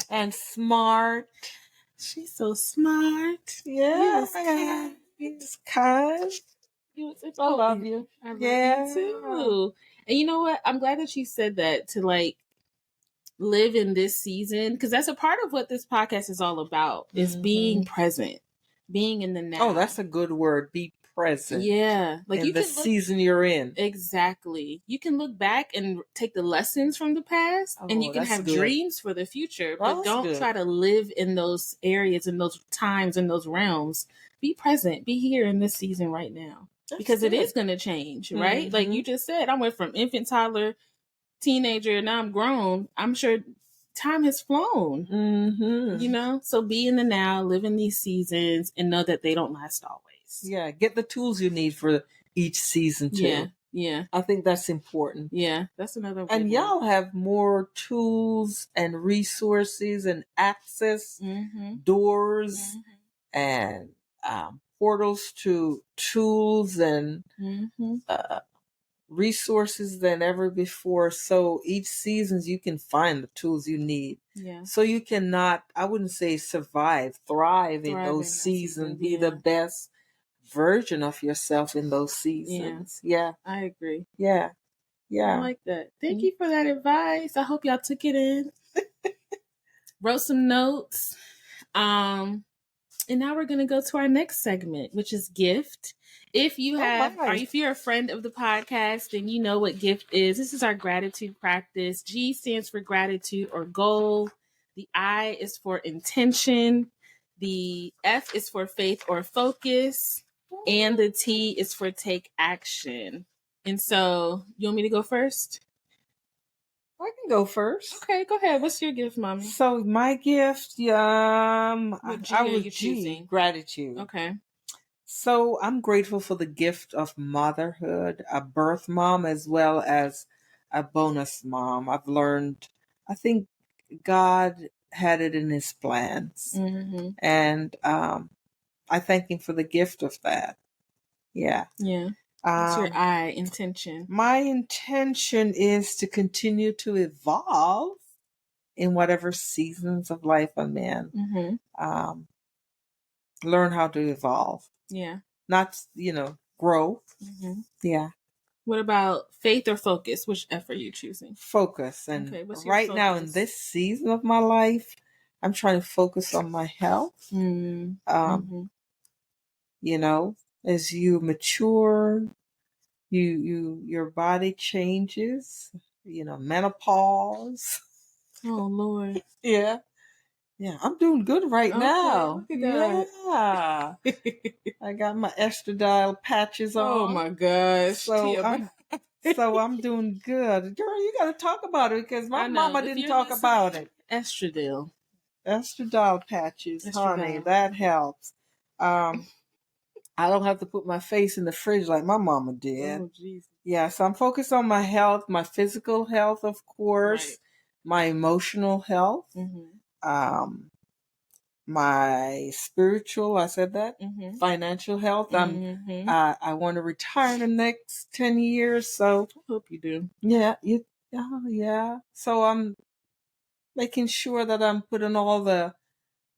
and smart. She's so smart. Yeah. He's kind. I love you. I love you too. And you know what? I'm glad that you said that, to like live in this season, because that's a part of what this podcast is all about, is being present, being in the now. Oh, that's a good word. Be present. Yeah. Like in the season you're in. Exactly. You can look back and take the lessons from the past, and you can have dreams for the future, but don't try to live in those areas, in those times, in those realms. Be present. Be here in this season right now. Because it is going to change, right? Like you just said, I went from infant, toddler, teenager, and now I'm grown. I'm sure time has flown, so be in the now, live in these seasons, and know that they don't last always. Yeah, get the tools you need for each season too. Yeah. I think that's important. Yeah, that's another good And y'all have more tools and resources and access doors and portals to tools and resources than ever before. So each season you can find the tools you need. Yeah. So you cannot, I wouldn't say thrive in those seasons. Be the best version of yourself in those seasons. Yeah. I agree. Yeah. I like that. Thank you for that advice. I hope y'all took it in. Wrote some notes. And now we're going to go to our next segment, which is gift. If you if you're a friend of the podcast, then you know what gift is. This is our gratitude practice. G stands for gratitude or goal. The I is for intention. The F is for faith or focus. And the T is for take action. And so, you want me to go first? I can go first. Okay, go ahead. What's your gift, Mommy? So my gift, what G I are was you choosing? Gratitude. Okay. So I'm grateful for the gift of motherhood, a birth mom as well as a bonus mom. I've learned, I think God had it in his plans. And I thank him for the gift of that. Yeah. Yeah. What's your intention? My intention is to continue to evolve in whatever seasons of life I'm in. Learn how to evolve. Yeah. Not, grow. Yeah. What about faith or focus? Which F are you choosing? Focus. And right now in this season of my life, I'm trying to focus on my health. As you mature, your body changes, menopause. Oh Lord. Yeah. I'm doing good right now. Look at that. Yeah. I got my estradiol patches on. Oh my gosh. So I'm doing good. Girl, you got to talk about it, because my mama didn't talk about it. Estradiol patches, honey, that helps. I don't have to put my face in the fridge like my mama did. Oh, Jesus. Yeah, so I'm focused on my health, my physical health, of course, Right. my emotional health, my spiritual, I said that, financial health. I want to retire in the next 10 years, so I hope you do. yeah, yeah. So I'm making sure that I'm putting all the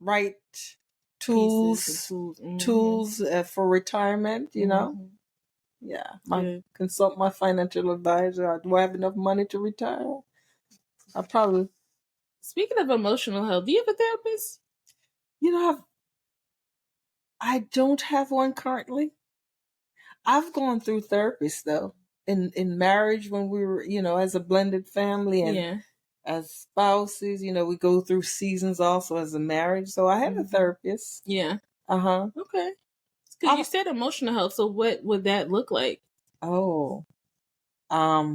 right tools for retirement, you know. Yeah, consult my financial advisor. Do I have enough money to retire? I probably. Speaking of emotional health, do you have a therapist? You know, I don't have one currently. I've gone through therapists though in marriage when we were, you know, as a blended family and as spouses. You know, we go through seasons also as a marriage. So I had a therapist. Yeah. Okay. Because you said emotional health, so what would that look like? Oh, I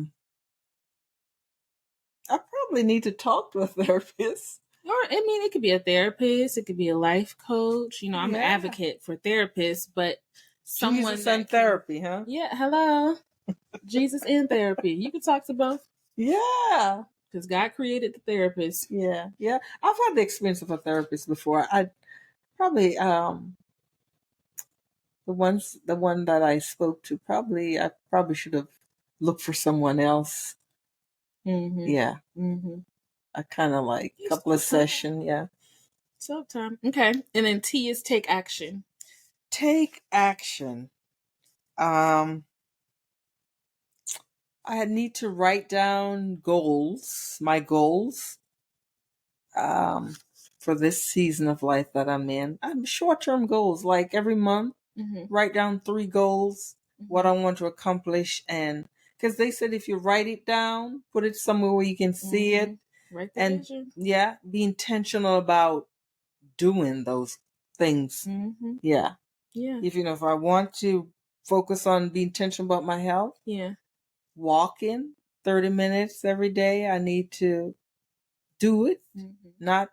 probably need to talk to a therapist. Or, I mean, it could be a therapist, it could be a life coach. You know, I'm an advocate for therapists, but someone Jesus and therapy, huh? Yeah, hello. Jesus and therapy. You can talk to both. Yeah. Because God created the therapist. Yeah. I've had the experience of a therapist before. I probably the one that I spoke to, I probably should have looked for someone else. Yeah. I kind of like a couple of sessions. Yeah. Sometime. Okay. And then T is take action. Take action. I need to write down my goals, for this season of life that I'm in. Short-term goals, like every month, write down 3 goals, what I want to accomplish, and because they said if you write it down, put it somewhere where you can see it, Write the and vision. be intentional about doing those things. Yeah. If I want to focus on being intentional about my health, walking 30 minutes every day, I need to do it, not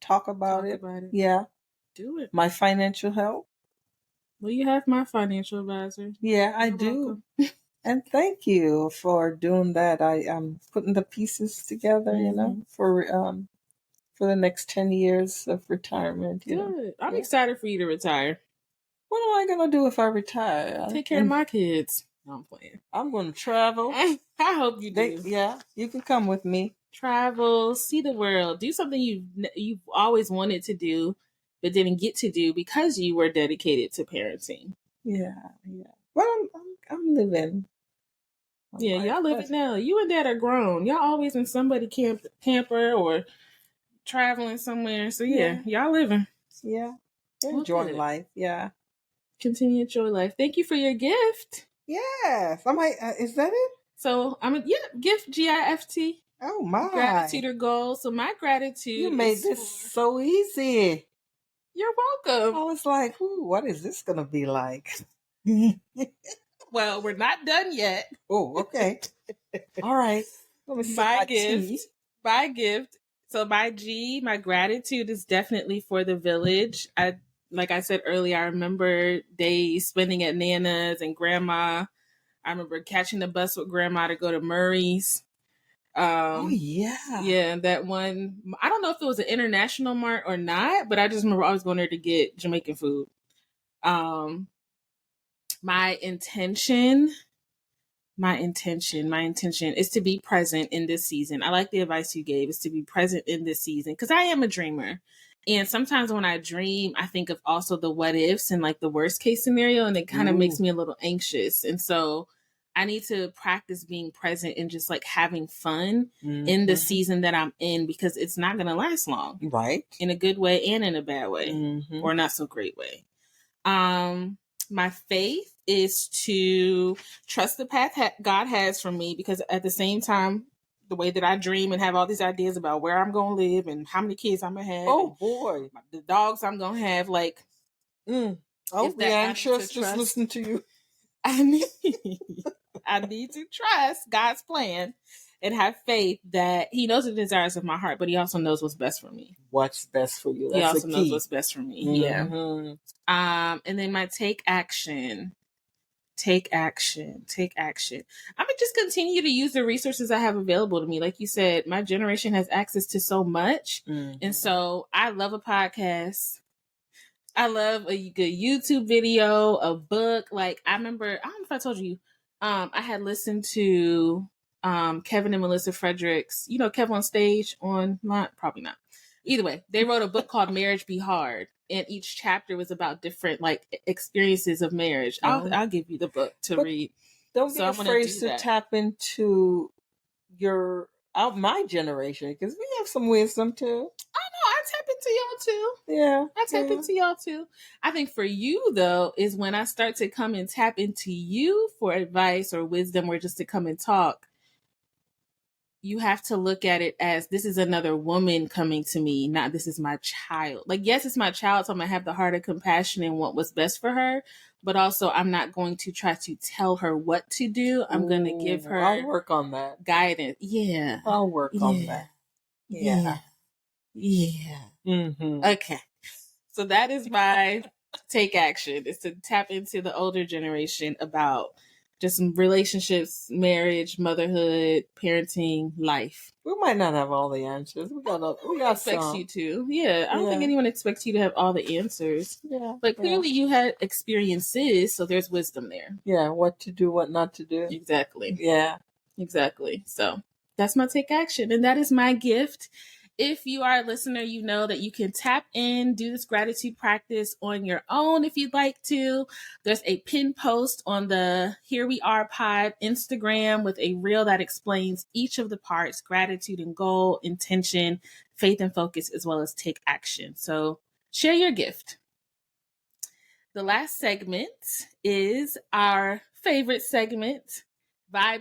talk about it. Yeah. Do it. My financial health. Well, you have my financial advisor. Yeah, I do. And thank you for doing that. I'm putting the pieces together, you know, for the next 10 years of retirement. Good. I'm excited for you to retire. What am I going to do if I retire? Take care of my kids. No, I'm playing. I'm going to travel. I hope you do. You can come with me. Travel, see the world, do something you've always wanted to do, but didn't get to do because you were dedicated to parenting. Yeah. Well, I'm living. Y'all living now. You and Dad are grown. Y'all always in somebody camper or traveling somewhere. So y'all living. Yeah. Enjoying life. Yeah. Continue to enjoy life. Thank you for your gift. Yes. Is that it? So gift GIFT. Oh my. Gratitude or goal. So my gratitude. You made this so easy. You're welcome. I was like, what is this gonna be like? Well, we're not done yet. Oh, okay. All right. My gift. So my gratitude is definitely for the village. Like I said earlier, I remember days spending at Nana's and Grandma. I remember catching the bus with Grandma to go to Murray's. Yeah, that one. I don't know if it was an international mart or not, but I just remember I was going there to get Jamaican food. My intention is to be present in this season. I like the advice you gave, is to be present in this season, because I am a dreamer. And sometimes when I dream, I think of also the what ifs and like the worst case scenario, and it kind of makes me a little anxious. And so I need to practice being present and just like having fun in the season that I'm in, because it's not going to last long. Right. In a good way and in a bad way, or not so great way. My faith is to trust the path God has for me, because at the same time, the way that I dream and have all these ideas about where I'm going to live and how many kids I'm going to have. Oh boy. The dogs I'm going to have, like. I'll be anxious just listening to you. I need to trust God's plan and have faith that he knows the desires of my heart, but he also knows what's best for me. What's best for you? That's he also the key. knows what's best for me. Mm-hmm. Yeah. And then my take action. Take action. I'm gonna just continue to use the resources I have available to me. Like you said, my generation has access to so much. Mm-hmm. And so I love a podcast. I love a good YouTube video, a book. Like I remember, I don't know if I told you, I had listened to Kevin and Melissa Frederick's, Kevin on Stage online, probably not. Either way, they wrote a book called Marriage Be Hard, and each chapter was about different like experiences of marriage. I'll give you the book to read. Don't be afraid to tap into my generation, because we have some wisdom too. I tap into y'all too. Yeah. I tap into y'all too. I think for you though is when I start to come and tap into you for advice or wisdom or just to come and talk. You have to look at it as this is another woman coming to me, not this is my child. Like, yes, it's my child, so I'm going to have the heart of compassion and want what's best for her. But also, I'm not going to try to tell her what to do. I'm going to give her I'll work on that. Guidance. Yeah. I'll work on that. Yeah. Mm-hmm. Okay. So that is my take action, is to tap into the older generation about just relationships, marriage, motherhood, parenting, life. We might not have all the answers. We got expects some. You to. Yeah. I don't think anyone expects you to have all the answers. Yeah. But clearly you had experiences, so there's wisdom there. Yeah, what to do, what not to do. Exactly. Yeah. Exactly. So that's my take action. And that is my gift. If you are a listener, you know that you can tap in, do this gratitude practice on your own if you'd like to. There's a pin post on the HereWeAre Pod Instagram with a reel that explains each of the parts: gratitude and goal, intention, faith and focus, as well as take action. So share your gift. The last segment is our favorite segment,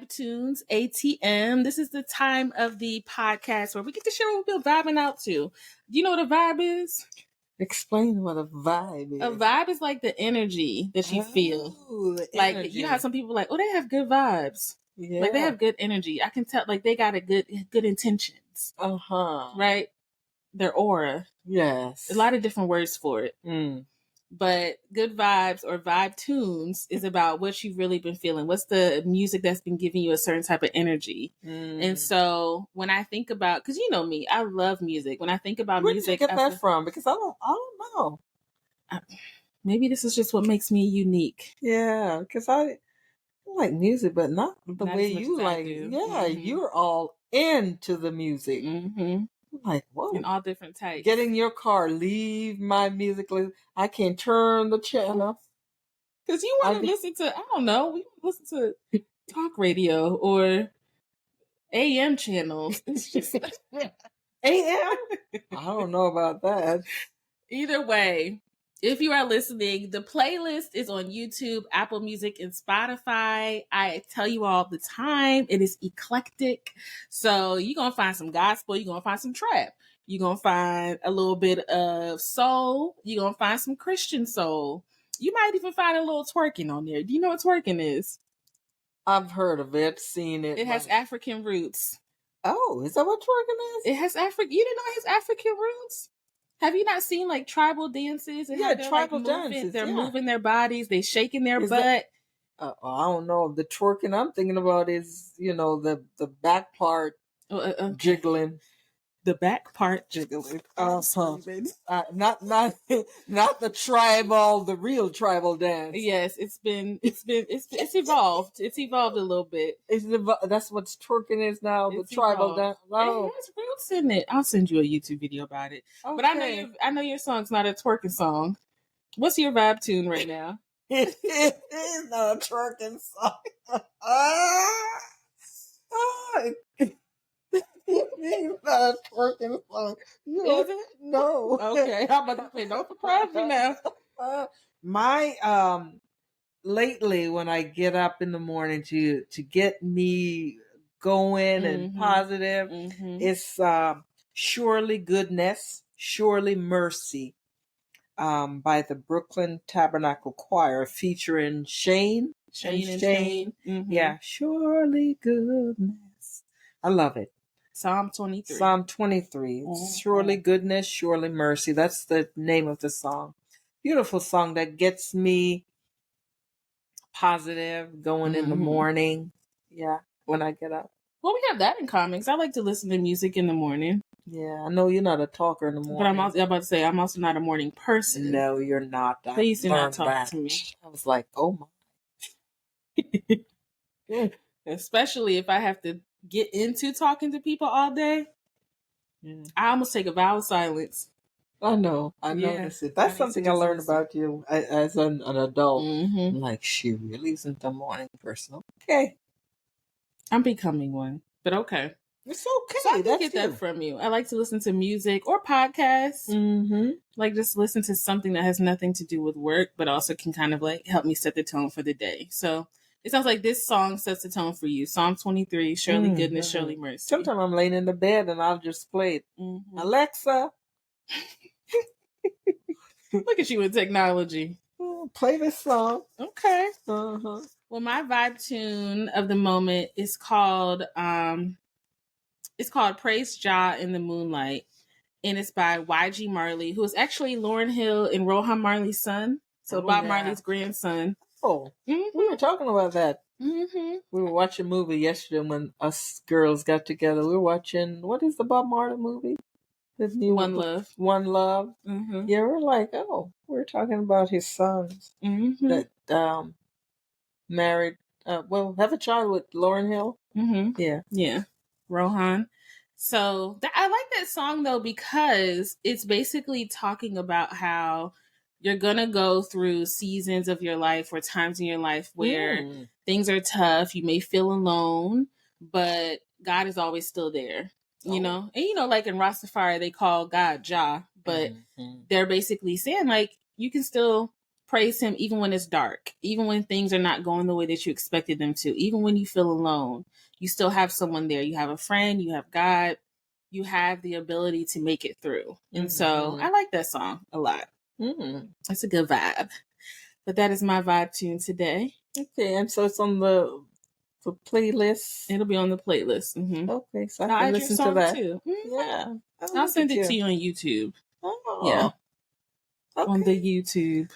Tunes ATM. This is the time of the podcast where we get to share what we're vibing out to. Do you know what a vibe is? Explain what a vibe is. A vibe is like the energy that you feel. Like, energy. You know how some people are like, oh, they have good vibes. Yeah. Like, they have good energy. I can tell, like, they got a good intentions. Uh-huh. Right? Their aura. Yes. A lot of different words for it. But good vibes or vibe tunes is about what you've really been feeling. What's the music that's been giving you a certain type of energy? And so when I think about, because you know me, I love music. When I think about music, where did you get that from? Because I don't know. Maybe this is just what makes me unique. Yeah, because I like music, but not the way you like. Yeah, you're all into the music. Like, whoa. In all different types. Get in your car, leave my music. I can't turn the channel. Because you want to listen to, I don't know, we listen to talk radio or AM channels. It's just AM? I don't know about that. Either way, if you are listening, the playlist is on YouTube, Apple Music, and Spotify. I tell you all the time, it is eclectic. So you're going to find some gospel. You're going to find some trap. You're going to find a little bit of soul. You're going to find some Christian soul. You might even find a little twerking on there. Do you know what twerking is? I've heard of it, seen it. It has African roots. Oh, is that what twerking is? It has African. You didn't know it has African roots? Have you not seen like tribal dances? And yeah, tribal dances. They're moving their bodies. They shaking their butt. I don't know. The twerking I'm thinking about is, the back part jiggling. The back part jiggling. Not the tribal, the real tribal dance. Yes, it's evolved. It's evolved a little bit. That's what twerking is now. The tribal dance. Oh. It has roots in it. I'll send you a YouTube video about it. Okay. But I know your song's not a twerking song. What's your vibe tune right now? It is not a twerking song. It's not a twerking song. Is it? No. Okay. I'm about to say, don't surprise me now. My lately when I get up in the morning to get me going and positive, it's Surely Goodness, Surely Mercy, by the Brooklyn Tabernacle Choir, featuring Shane. Shane. Yeah, surely goodness, I love it. Psalm 23. Psalm 23. Surely goodness, surely mercy. That's the name of the song. Beautiful song that gets me positive going in the morning. Yeah, when I get up. Well, we have that in common, 'cause I like to listen to music in the morning. Yeah, I know you're not a talker in the morning. But I'm about to say, I'm also not a morning person. No, you're not. Please do not talk to me. I was like, oh my. Especially if I have to get into talking to people all day. Yeah. I almost take a vow of silence. I know. I noticed it. That's something I learned about you as an adult. I'm like, she really isn't a morning person. Okay. I'm becoming one, but okay. It's okay. So I get that from you. I like to listen to music or podcasts. Like just listen to something that has nothing to do with work, but also can kind of like help me set the tone for the day. So it sounds like this song sets the tone for you. Psalm 23, surely goodness, surely mercy. Sometimes I'm laying in the bed and I'll just play it. Alexa. Look at you with technology. Play this song. Okay. Well, my vibe tune of the moment is called Praise Jah in the Moonlight. And it's by YG Marley, who is actually Lauryn Hill and Rohan Marley's son. So Bob Marley's grandson. Oh, we were talking about that. We were watching a movie yesterday when us girls got together. We were watching, what is the Bob Marley movie? The new One Love. One Love. Yeah, we're like, we're talking about his sons that married, have a child with Lauryn Hill. Yeah. Rohan. So I like that song though, because it's basically talking about how you're going to go through seasons of your life or times in your life where things are tough. You may feel alone, but God is always still there, you know? And, like in Rastafari, they call God Jah, but they're basically saying like, you can still praise him even when it's dark, even when things are not going the way that you expected them to, even when you feel alone, you still have someone there. You have a friend, you have God, you have the ability to make it through. And so I like that song a lot. It's a good vibe. But that is my vibe tune today. Okay, and so it's on the playlist. It'll be on the playlist. Okay, so I can listen to that too. Yeah, I'll send it to you on YouTube. Yeah, on the YouTube.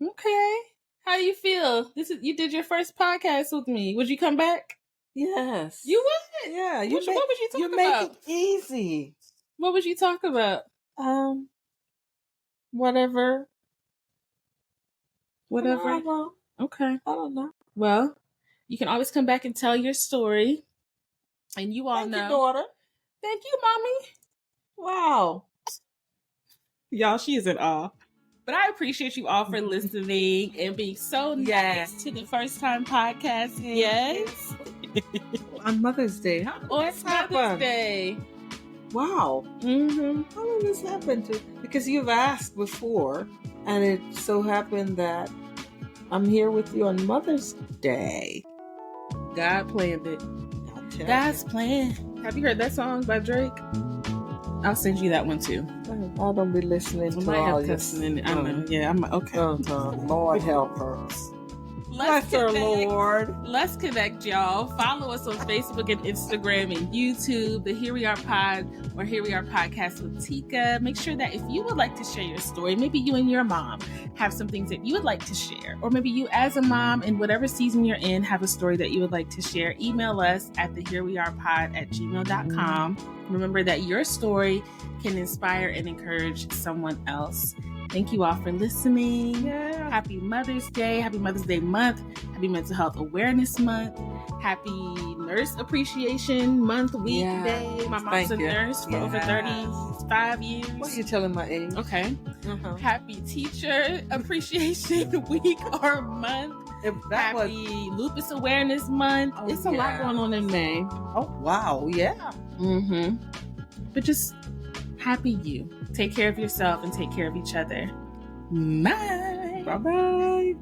Okay, how do you feel? You did your first podcast with me. Would you come back? Yes, you would. Yeah, what would you talk about? You make it easy. What would you talk about? Whatever. Okay. I don't know. Well, you can always come back and tell your story. And you all know. Thank you, daughter. Thank you, mommy. Wow. Y'all, she is in awe. But I appreciate you all for listening and being so nice to the first time podcast. Yes. On Mother's Day. How did this happen? Mother's Day. Wow. How did this happen? Because you've asked before, and it so happened that I'm here with you on Mother's Day. God planned it. God's plan. Have you heard that song by Drake? I'll send you that one too. I don't be listening to all this. I know. Yeah, I'm okay. Lord help us. Bless her, Lord. Let's connect, y'all. Follow us on Facebook and Instagram and YouTube, the Here We Are Pod or Here We Are Podcast with Teka. Make sure that if you would like to share your story, maybe you and your mom have some things that you would like to share, or maybe you as a mom in whatever season you're in have a story that you would like to share, email us at theherewearepod@gmail.com. Remember that your story can inspire and encourage someone else. Thank you all for listening. Yeah. Happy Mother's Day. Happy Mother's Day month. Happy Mental Health Awareness Month. Happy Nurse Appreciation Month, week, day. My mom's a nurse for over 35 years. Why are you telling my age? Okay. Happy Teacher Appreciation Week or Month. Happy Lupus Awareness Month. It's a lot going on in May. Oh, wow. Yeah. But just happy you. Take care of yourself and take care of each other. Bye. Bye-bye.